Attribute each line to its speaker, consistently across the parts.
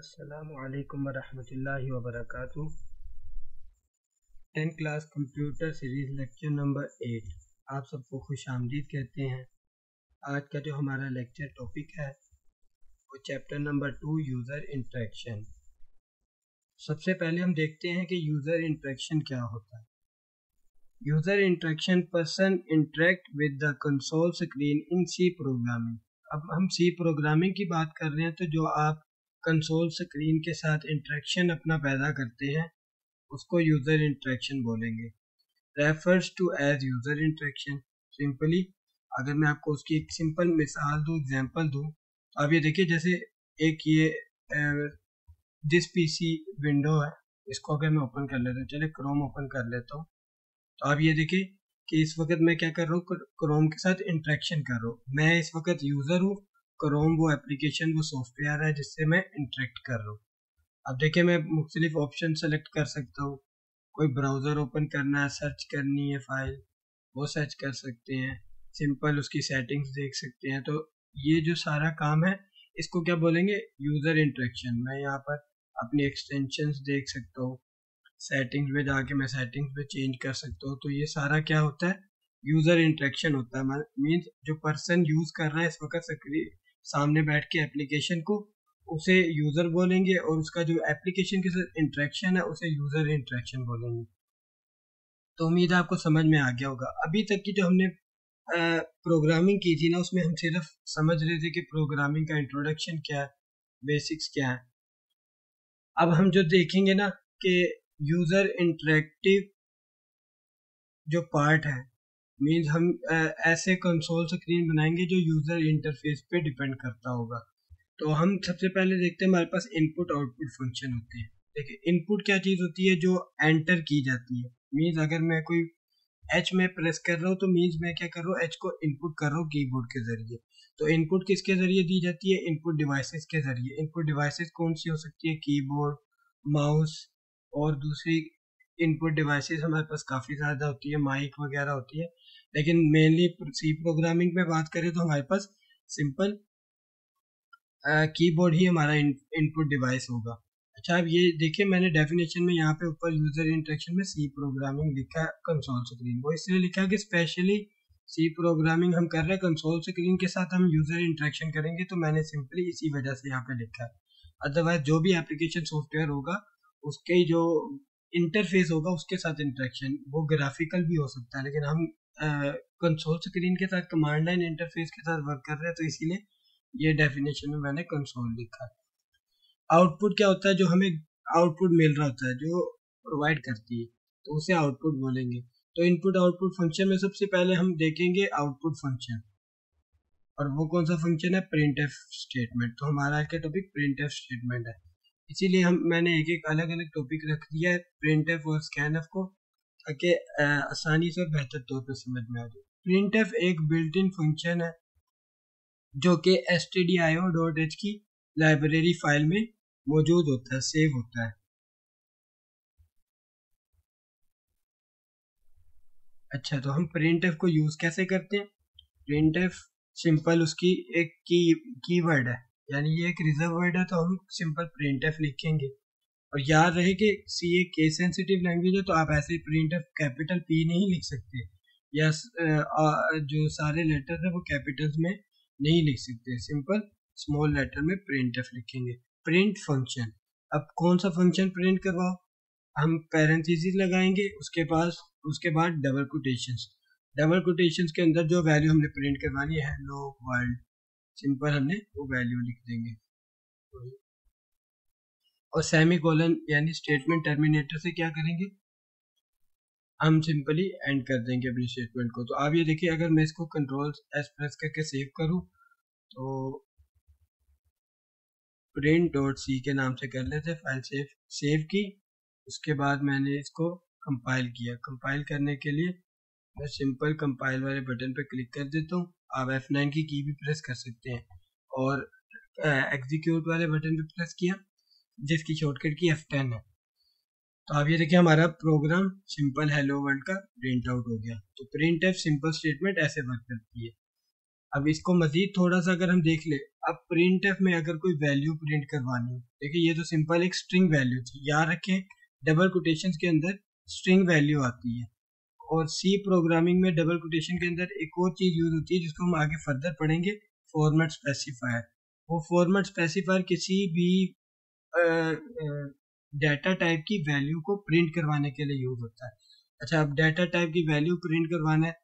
Speaker 1: अस्सलामुअलैकुम वरहमतुल्लाहि वबरकातुह। 10th class computer series lecture number 8 आप सबको खुश आमदीद कहते हैं। आज का जो हमारा लेक्चर टॉपिक है वो चैप्टर नंबर 2 यूज़र इंटरेक्शन। सबसे पहले हम देखते हैं कि यूज़र इंटरेक्शन क्या होता है। User interaction person interact with the console screen in C programming. अब हम सी प्रोग्रामिंग की बात कर रहे हैं, तो जो आप कंसोल स्क्रीन के साथ इंटरेक्शन अपना पैदा करते हैं उसको यूज़र इंटरेक्शन बोलेंगे। Refers to as user interaction. Simply अगर मैं आपको उसकी एक सिंपल मिसाल दूँ, एग्जांपल दूँ, तो आप ये देखिए, जैसे एक ये दिस पीसी विंडो है, इसको अगर मैं ओपन कर लेता हूँ, चलिए क्रोम ओपन कर लेता हूँ, तो आप ये देखिए कि इस वक्त मैं क्या कर रहा हूँ, क्रोम के साथ इंटरेक्शन कर रहा हूँ। मैं इस वक्त यूज़र हूँ, क्रोम वो एप्लीकेशन वो सॉफ्टवेयर है जिससे मैं इंटरेक्ट कर रहा हूँ। अब देखिए मैं मुख्तलिफ ऑप्शन सेलेक्ट कर सकता हूँ। कोई ब्राउज़र ओपन करना है, सर्च करनी है फाइल, वो सर्च कर सकते हैं। सिंपल उसकी सेटिंग्स देख सकते हैं। तो ये जो सारा काम है इसको क्या बोलेंगे, यूज़र इंटरेक्शन। मैं यहाँ पर अपनी एक्सटेंशंस देख सकता हूँ, सेटिंग्स में जाके मैं सेटिंग्स में चेंज कर सकता हूँ। तो ये सारा क्या होता है, यूज़र इंटरेक्शन होता है। मीन्स जो पर्सन यूज़ कर रहा है इस वक्त सामने बैठ के एप्लीकेशन को, उसे यूज़र बोलेंगे, और उसका जो एप्लीकेशन के साथ इंटरेक्शन है उसे यूज़र इंटरेक्शन बोलेंगे। तो उम्मीद है आपको समझ में आ गया होगा। अभी तक की जो हमने प्रोग्रामिंग की थी ना, उसमें हम सिर्फ समझ रहे थे कि प्रोग्रामिंग का इंट्रोडक्शन क्या है, बेसिक्स क्या है। अब हम जो देखेंगे ना कि यूज़र इंटरेक्टिव जो पार्ट है, मीन्स हम ऐसे कंसोल स्क्रीन बनाएंगे जो यूज़र इंटरफेस पे डिपेंड करता होगा। तो हम सबसे पहले देखते हैं, हमारे पास इनपुट आउटपुट फंक्शन होते हैं। देखिए इनपुट क्या चीज़ होती है, जो एंटर की जाती है। मीन्स अगर मैं कोई एच में प्रेस कर रहा हूँ तो मीन्स मैं क्या कर रहा हूँ, एच को इनपुट कर रहा हूँ कीबोर्ड के जरिए। तो इनपुट किसके जरिए दी जाती है, इनपुट डिवाइसेस के जरिए। इनपुट डिवाइसेस कौन सी हो सकती है, कीबोर्ड, माउस, और दूसरी इनपुट डिवाइसेस हमारे पास काफ़ी ज़्यादा होती है, माइक वगैरह होती है। लेकिन मेनली सी प्रोग्रामिंग में बात करें तो हमारे पास सिंपल कीबोर्ड ही हमारा इनपुट डिवाइस होगा। अच्छा, अब ये देखिए मैंने डेफिनेशन में यहाँ पे ऊपर यूजर इंटरेक्शन में सी प्रोग्रामिंग लिखा है कंसोल स्क्रीन। वो इसलिए लिखा है कि स्पेशली सी प्रोग्रामिंग हम कर रहे हैं, कंसोल स्क्रीन के साथ हम यूजर इंटरेक्शन करेंगे, तो मैंने सिंपली इसी वजह से यहाँ पे लिखा है। अदरवाइज जो भी एप्लीकेशन सॉफ्टवेयर होगा उसके जो इंटरफेस होगा उसके साथ इंटरेक्शन वो ग्राफिकल भी हो सकता है, लेकिन हम कंसोल स्क्रीन के साथ कमांड लाइन इंटरफेस के साथ वर्क कर रहे हैं, तो इसीलिए ये डेफिनेशन में मैंने कंसोल लिखा है। आउटपुट क्या होता है, जो हमें आउटपुट मिल रहा होता है, जो प्रोवाइड करती है, तो उसे आउटपुट बोलेंगे। तो इनपुट आउटपुट फंक्शन में सबसे पहले हम देखेंगे आउटपुट फंक्शन, और वो कौन सा फंक्शन है, प्रिंटफ स्टेटमेंट। तो हमारा आज का टॉपिक प्रिंटफ स्टेटमेंट है, इसीलिए मैंने एक एक अलग अलग टॉपिक रख दिया है, प्रिंटफ और स्कैनफ को, ताकि आसानी से बेहतर तौर पर समझ में आ जाए। प्रिंटफ एक बिल्ट इन फंक्शन है जो कि stdio.h की लाइब्रेरी फाइल में मौजूद होता है, सेव होता है। अच्छा, तो हम printf को यूज कैसे करते हैं। printf सिंपल उसकी एक कीवर्ड है, यानी ये एक रिजर्व वर्ड है, तो हम सिंपल printf लिखेंगे। और याद रहे कि सी एक केस सेंसिटिव लैंग्वेज है, तो आप ऐसे printf कैपिटल P नहीं लिख सकते, या जो सारे लेटर है वो कैपिटल्स में नहीं लिख सकते, सिंपल स्मॉल लेटर में printf लिखेंगे। प्रिंट फंक्शन, अब कौन सा फंक्शन प्रिंट करवाओ, हम पैरेंथेसिस लगाएंगे, उसके बाद डबल कोटेशंस। डबल कोटेशंस के अंदर जो वैल्यू हमने प्रिंट करवानी है, हेलो वर्ल्ड, सिंपल हमने वो वैल्यू लिख देंगे। और सेमी कोलन यानी स्टेटमेंट टर्मिनेटर से क्या करेंगे, हम सिंपली एंड कर देंगे अपनी स्टेटमेंट को। तो आप ये देखिए, अगर मैं इसको कंट्रोल एस प्रेस करके सेव करूं तो print.c के नाम से कर लेते, फाइल सेव की। उसके बाद मैंने इसको कंपाइल किया। कंपाइल करने के लिए मैं सिंपल कंपाइल वाले बटन पर क्लिक कर देता हूँ। आप F9 की भी प्रेस कर सकते हैं, और एग्जीक्यूट वाले बटन पे प्रेस किया जिसकी शॉर्टकट की F10 है। तो आप ये देखिए हमारा प्रोग्राम सिंपल हेलो वर्ल्ड का प्रिंट आउट हो गया। तो प्रिंट एफ सिंपल स्टेटमेंट ऐसे वर्क करती है। अब इसको मजीद थोड़ा सा अगर हम देख ले, अब प्रिंट एफ में अगर कोई वैल्यू प्रिंट करवानी है, देखिए ये तो सिंपल एक स्ट्रिंग वैल्यू थी, याद रखें डबल कोटेशन के अंदर स्ट्रिंग वैल्यू आती है। और सी प्रोग्रामिंग में डबल कोटेशन के अंदर एक और चीज यूज होती है जिसको हम आगे फर्दर पढ़ेंगे, फॉर्मेट स्पेसिफायर। वो फॉर्मेट स्पेसिफायर किसी भी डाटा टाइप की वैल्यू को प्रिंट करवाने के लिए यूज होता है। अच्छा, अब डाटा टाइप की वैल्यू प्रिंट करवाना है,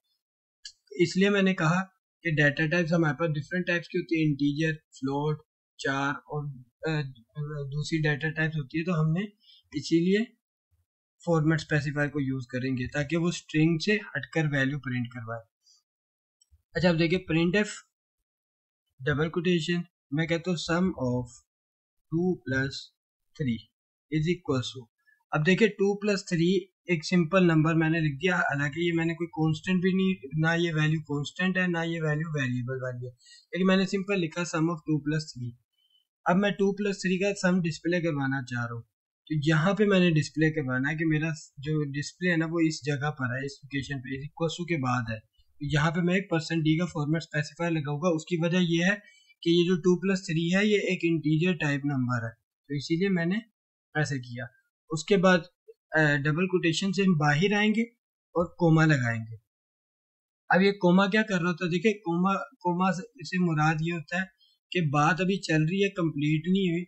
Speaker 1: इसलिए मैंने कहा कि डाटा टाइप्स हमारे पास डिफरेंट टाइप्स की होती है, इंटीजर, फ्लोट, चार और दूसरी डाटा टाइप्स होती है। तो हमने इसीलिए फॉर्मेट स्पेसिफायर को यूज करेंगे ताकि वो स्ट्रिंग से हटकर वैल्यू प्रिंट करवाए। अच्छा, अब देखिए प्रिंट एफ डबल कोटेशन, मैं कहता हूँ सम ऑफ 2 + 3 इज इक्वल टू, अब देखिए 2 + 3 एक सिंपल नंबर मैंने लिख दिया, हालांकि ये मैंने कोई कांस्टेंट भी नहीं, ना ये वैल्यू कांस्टेंट है ना ये वैल्यू वेरिएबल वाली है, लेकिन मैंने सिंपल लिखा सम ऑफ 2 + 3। अब मैं 2 + 3 का सम डिस्प्ले करवाना चाह रहा हूँ, तो यहाँ पे मैंने डिस्प्ले करवाना है कि मेरा जो डिस्प्ले है ना वो इस जगह पर है, इस लोकेशन पे इक्वल टू के बाद है। तो यहाँ पे मैं एक %d का फॉर्मेट स्पेसिफायर लगाऊंगा। उसकी वजह ये है कि ये जो 2 + 3 है ये एक इंटीजर टाइप नंबर है, तो इसीलिए मैंने ऐसे किया। उसके बाद डबल कोटेशन से हम बाहर आएंगे और कोमा लगाएंगे। अब ये कोमा क्या कर रहा होता है, देखिए कोमा कोमा से मुराद ये होता है कि बात अभी चल रही है, कंप्लीट नहीं हुई,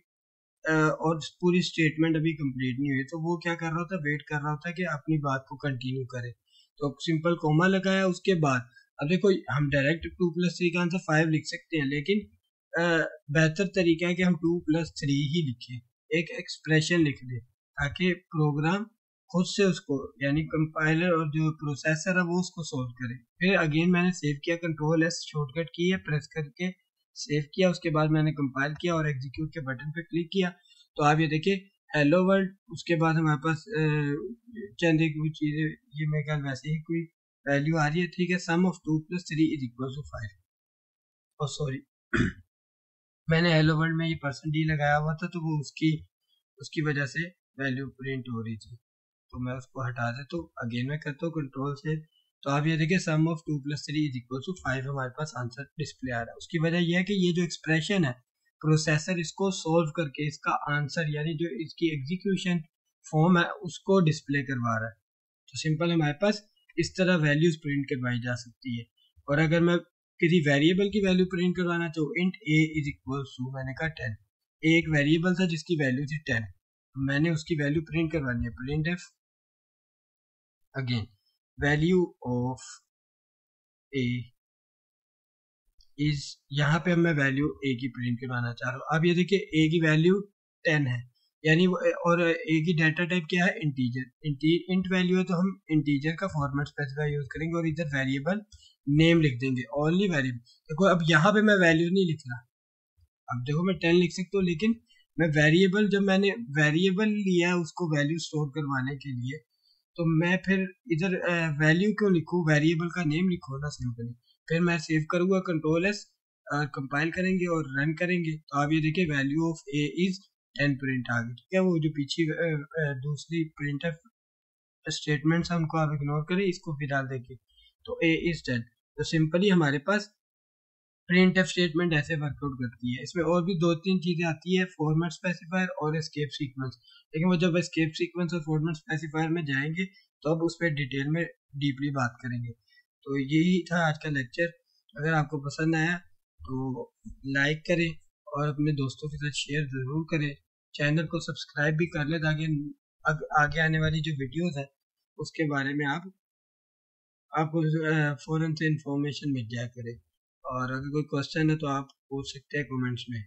Speaker 1: और पूरी स्टेटमेंट अभी कंप्लीट नहीं हुई, तो वो क्या कर रहा होता है, वेट कर रहा होता है कि अपनी बात को कंटिन्यू करे। तो सिंपल कोमा लगाया, उसके बाद अब देखो हम डायरेक्ट 2 + 3 का आंसर 5 लिख सकते हैं, लेकिन बेहतर तरीका है कि हम 2 + 3 ही लिखें, एक एक्सप्रेशन लिख दें ताकि प्रोग्राम खुद से उसको, यानी कंपाइलर और जो प्रोसेसर है वो उसको सोल्व करे। फिर अगेन मैंने सेव किया, Ctrl+S शॉर्टकट की है, प्रेस करके सेव किया, उसके बाद मैंने कंपाइल किया और एग्जीक्यूट के बटन पे क्लिक किया। तो आप ये देखिए हेलो वर्ल्ड, उसके बाद हमारे पास चंद एक चीजें, ये मेरे ख्याल वैसे ही कोई वैल्यू आ रही है, ठीक है। सम ऑफ 2 + 3 इज इक्वल टू 5, और सॉरी मैंने हेलो वर्ल्ड में ये %d लगाया हुआ था, तो वो उसकी वजह से वैल्यू प्रिंट हो रही थी, तो मैं उसको हटा दे। तो अगेन मैं करता हूँ कंट्रोल से, तो आप ये देखिए सम ऑफ 2 + 3 इज इक्वल टू 5 हमारे पास आंसर डिस्प्ले आ रहा है। उसकी वजह यह है कि ये जो एक्सप्रेशन है, प्रोसेसर इसको सोल्व करके इसका आंसर, यानी जो इसकी एग्जीक्यूशन फॉर्म है उसको डिस्प्ले करवा रहा है। तो सिंपल हमारे पास इस तरह वैल्यूज प्रिंट करवाई जा सकती है। और अगर मैं किसी वेरिएबल की वैल्यू प्रिंट करवाना चाहूँ, int a is equal to, मैंने कहा 10, एक वेरिएबल था जिसकी वैल्यू थी 10, मैंने उसकी वैल्यू प्रिंट करवानी है, print F again value of a is, यहाँ पे मैं वैल्यू a की प्रिंट करवाना चाह रहा हूँ। अब ये देखिए a की वैल्यू 10 है, यानी और a की डाटा टाइप क्या है, इंटीजर। इंट वैल्यू है तो हम इंटीजर का फॉर्मेट स्पेसिफायर यूज करेंगे और इधर वेरिएबल नेम लिख देंगे, ओनली वेरिएबल। देखो अब यहाँ पे मैं वैल्यू नहीं लिख रहा, अब देखो मैं 10 लिख सकता हूँ, लेकिन मैं वेरिएबल, जब मैंने वेरिएबल लिया है उसको वैल्यू स्टोर करवाने के लिए, तो मैं फिर इधर वैल्यू क्यों लिखूँ, वेरिएबल का नेम लिखो ना सिंपली। फिर मैं सेव करूँगा, Ctrl+S, कंपाइल करेंगे और रन करेंगे, तो आप ये देखिए value of a is 10 print आ गई, ठीक है। वो जो पीछे दूसरी प्रिंट स्टेटमेंट्स है उनको आप इग्नोर करें, इसको फिलहाल देखिए, तो a इज 10। तो सिंपली हमारे पास प्रिंट एफ स्टेटमेंट ऐसे वर्कआउट करती है। इसमें और भी 2-3 चीजें आती है, फॉर्मेट स्पेसिफायर और एस्केप सीक्वेंस, लेकिन वो जब एस्केप सीक्वेंस और फॉर्मेट स्पेसिफायर में जाएंगे तो अब उस पर डिटेल में डीपली बात करेंगे। तो यही था आज का लेक्चर। अगर आपको पसंद आया तो लाइक करें और अपने दोस्तों के साथ शेयर ज़रूर करें। चैनल को सब्सक्राइब भी कर लें ताकि आगे आने वाली जो वीडियोस है उसके बारे में आपको फ़ौरन से इंफॉर्मेशन मिल जाया करे। और अगर कोई क्वेश्चन है तो आप पूछ सकते हैं कमेंट्स में।